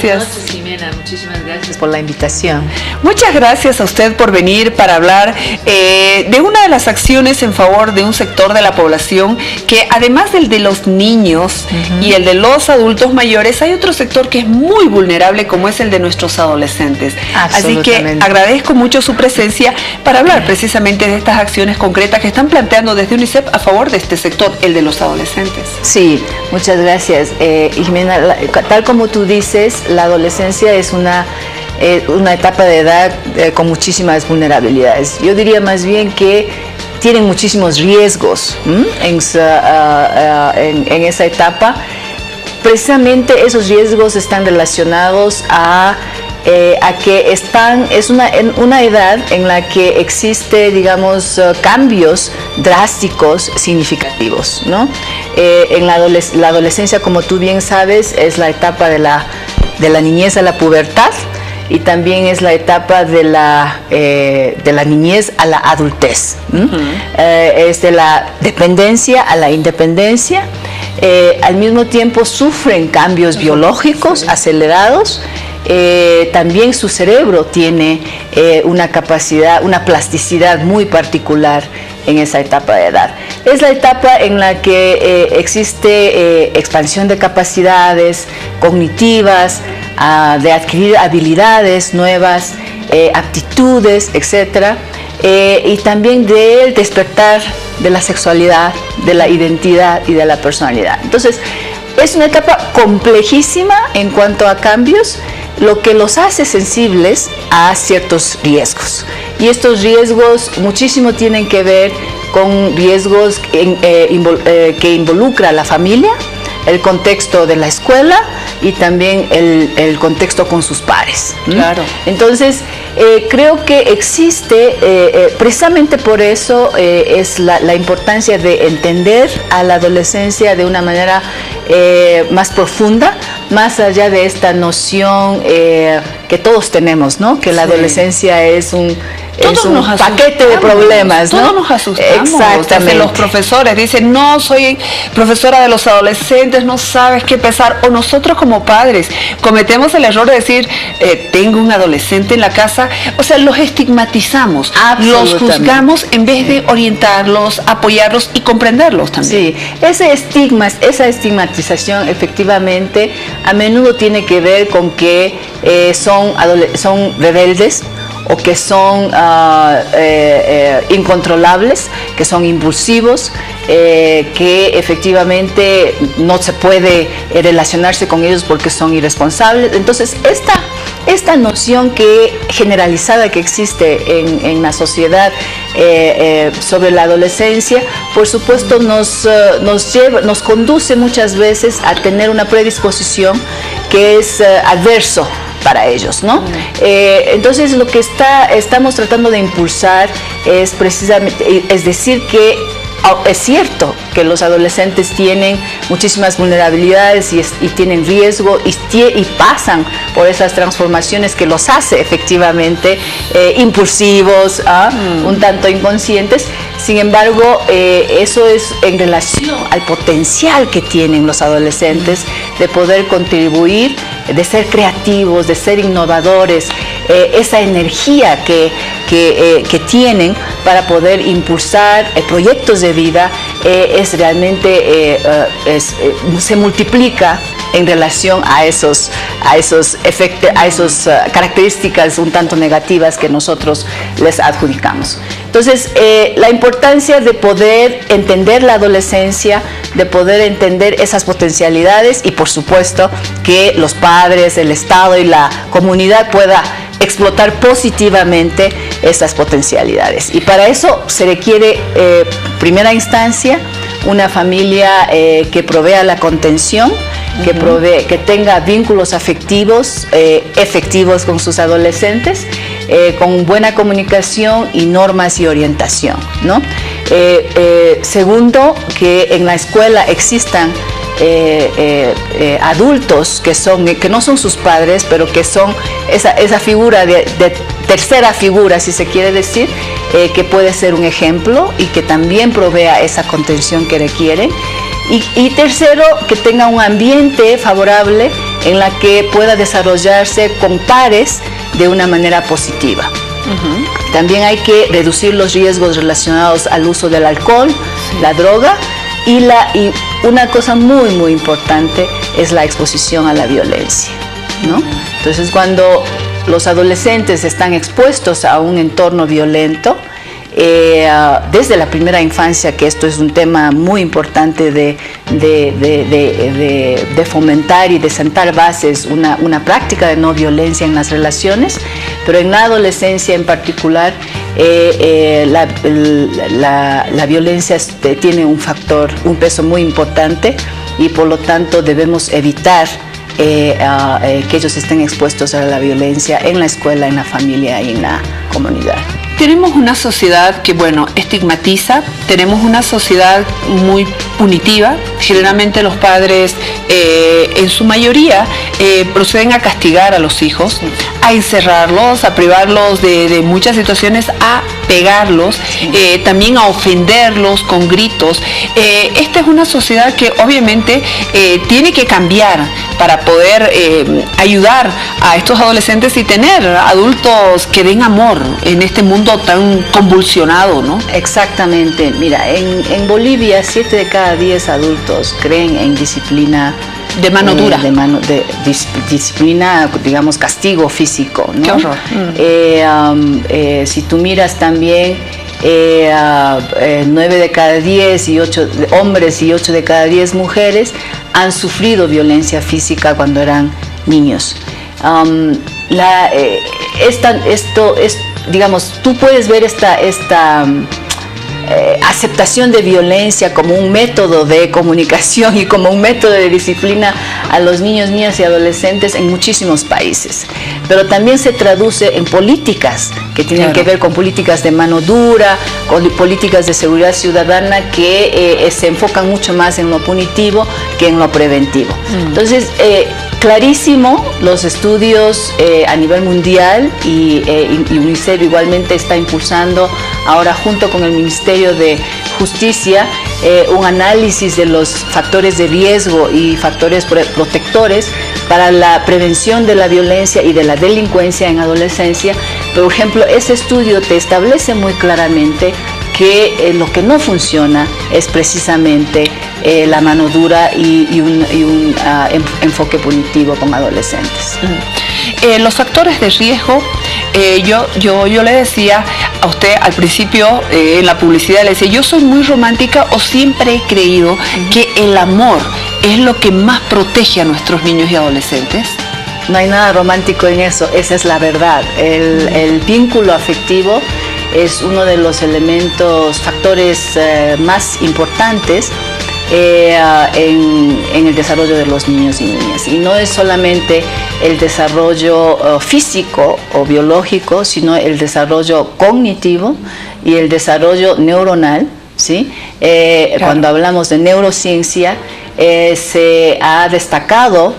gracias. Buenas noches, Jimena. Muchísimas gracias por la invitación. Muchas gracias a usted por venir para hablar de una de las acciones en favor de un sector de la población que, además del de los niños y el de los adultos mayores, hay otro sector que es muy vulnerable, como es el de nuestros adolescentes. Así que agradezco mucho su presencia para hablar precisamente de estas acciones concretas que están planteando desde UNICEF a favor de este sector, el de los adolescentes. Sí, muchas gracias. Jimena, tal como tú dices, la adolescencia es una etapa de edad con muchísimas vulnerabilidades. Yo diría más bien que tienen muchísimos riesgos en esa etapa. Precisamente esos riesgos están relacionados a que es una edad en la que existe, digamos, cambios drásticos significativos, ¿no? En la adolescencia, como tú bien sabes, es la etapa de la niñez a la pubertad, y también es la etapa de la niñez a la adultez. Es de la dependencia a la independencia. Al mismo tiempo sufren cambios biológicos acelerados. También su cerebro tiene una capacidad, una plasticidad muy particular en esa etapa de edad. Es la etapa en la que existe expansión de capacidades cognitivas, de adquirir habilidades nuevas, aptitudes, etc. Y también del despertar de la sexualidad, de la identidad y de la personalidad. Entonces, es una etapa complejísima en cuanto a cambios, lo que los hace sensibles a ciertos riesgos. Y estos riesgos muchísimo tienen que ver con riesgos que involucra a la familia, el contexto de la escuela y también el contexto con sus pares. Claro. Entonces, creo que existe, precisamente por eso es la importancia de entender a la adolescencia de una manera más profunda, más allá de esta noción que todos tenemos, ¿no? Que la adolescencia es un paquete de problemas, ¿no? Todos nos asustamos. Exactamente. Los profesores dicen, no, soy profesora de los adolescentes, no sabes qué pesar. O nosotros como padres cometemos el error de decir, tengo un adolescente en la casa. O sea, los estigmatizamos, los juzgamos en vez de orientarlos, apoyarlos y comprenderlos también. Sí, esa estigmatización efectivamente a menudo tiene que ver con que son rebeldes, o que son incontrolables, que son impulsivos, que efectivamente no se puede relacionarse con ellos porque son irresponsables. Entonces, esta noción generalizada que existe en la sociedad sobre la adolescencia, por supuesto nos conduce muchas veces a tener una predisposición que es adverso para ellos, ¿no? Entonces, lo que estamos tratando de impulsar es precisamente, es decir, que es cierto que los adolescentes tienen muchísimas vulnerabilidades y tienen riesgo y pasan por esas transformaciones que los hace efectivamente impulsivos, un tanto inconscientes. Sin embargo, eso es en relación al potencial que tienen los adolescentes de poder contribuir, de ser creativos, de ser innovadores, esa energía que tienen para poder impulsar proyectos de vida es realmente se multiplica en relación a esos efectos, a esas características un tanto negativas que nosotros les adjudicamos. Entonces, la importancia de poder entender la adolescencia, de poder entender esas potencialidades y, por supuesto, que los padres, el Estado y la comunidad pueda explotar positivamente esas potencialidades. Y para eso se requiere, primera instancia, una familia que provea la contención, que tenga vínculos afectivos efectivos con sus adolescentes, con buena comunicación y normas y orientación, ¿no? Segundo, que en la escuela existan adultos que no son sus padres, pero que son esa figura de tercera figura, si se quiere decir, que puede ser un ejemplo y que también provea esa contención que requieren. Y tercero, que tenga un ambiente favorable en la que pueda desarrollarse con pares de una manera positiva. También hay que reducir los riesgos relacionados al uso del alcohol, la droga y una cosa muy importante es la exposición a la violencia, ¿no? Entonces, cuando los adolescentes están expuestos a un entorno violento, desde la primera infancia, que esto es un tema muy importante de fomentar y de sentar bases, una práctica de no violencia en las relaciones, pero en la adolescencia en particular, la violencia tiene un peso muy importante y por lo tanto debemos evitar que ellos estén expuestos a la violencia en la escuela, en la familia y en la comunidad. Tenemos una sociedad que, bueno, estigmatiza, tenemos una sociedad muy punitiva. Generalmente los padres, en su mayoría, proceden a castigar a los hijos, a encerrarlos, a privarlos de muchas situaciones, a pegarlos, también a ofenderlos con gritos. Esta es una sociedad que obviamente tiene que cambiar para poder ayudar a estos adolescentes y tener adultos que den amor en este mundo tan convulsionado, ¿no? Exactamente. Mira, en Bolivia 7 de cada 10 adultos creen en disciplina de mano dura, disciplina, digamos, castigo físico, ¿no? Qué horror. Si tú miras también 9 de cada 10 hombres y 8 de cada 10 mujeres han sufrido violencia física cuando eran niños. Digamos, tú puedes ver esta aceptación de violencia como un método de comunicación y como un método de disciplina a los niños, niñas y adolescentes en muchísimos países, pero también se traduce en políticas que tienen que ver con políticas de mano dura, con políticas de seguridad ciudadana que se enfocan mucho más en lo punitivo que en lo preventivo. Entonces, clarísimo, los estudios a nivel mundial y UNICEF igualmente está impulsando ahora junto con el Ministerio de Justicia un análisis de los factores de riesgo y factores protectores para la prevención de la violencia y de la delincuencia en adolescencia. Por ejemplo, ese estudio te establece muy claramente que lo que no funciona es precisamente la mano dura y un enfoque punitivo con adolescentes. Los factores de riesgo, yo le decía a usted al principio en la publicidad, le decía, yo soy muy romántica o siempre he creído que el amor es lo que más protege a nuestros niños y adolescentes. No hay nada romántico en eso, esa es la verdad. El vínculo afectivo es uno de los factores más importantes en el desarrollo de los niños y niñas. Y no es solamente el desarrollo físico o biológico, sino el desarrollo cognitivo y el desarrollo neuronal, ¿sí? Cuando hablamos de neurociencia, se ha destacado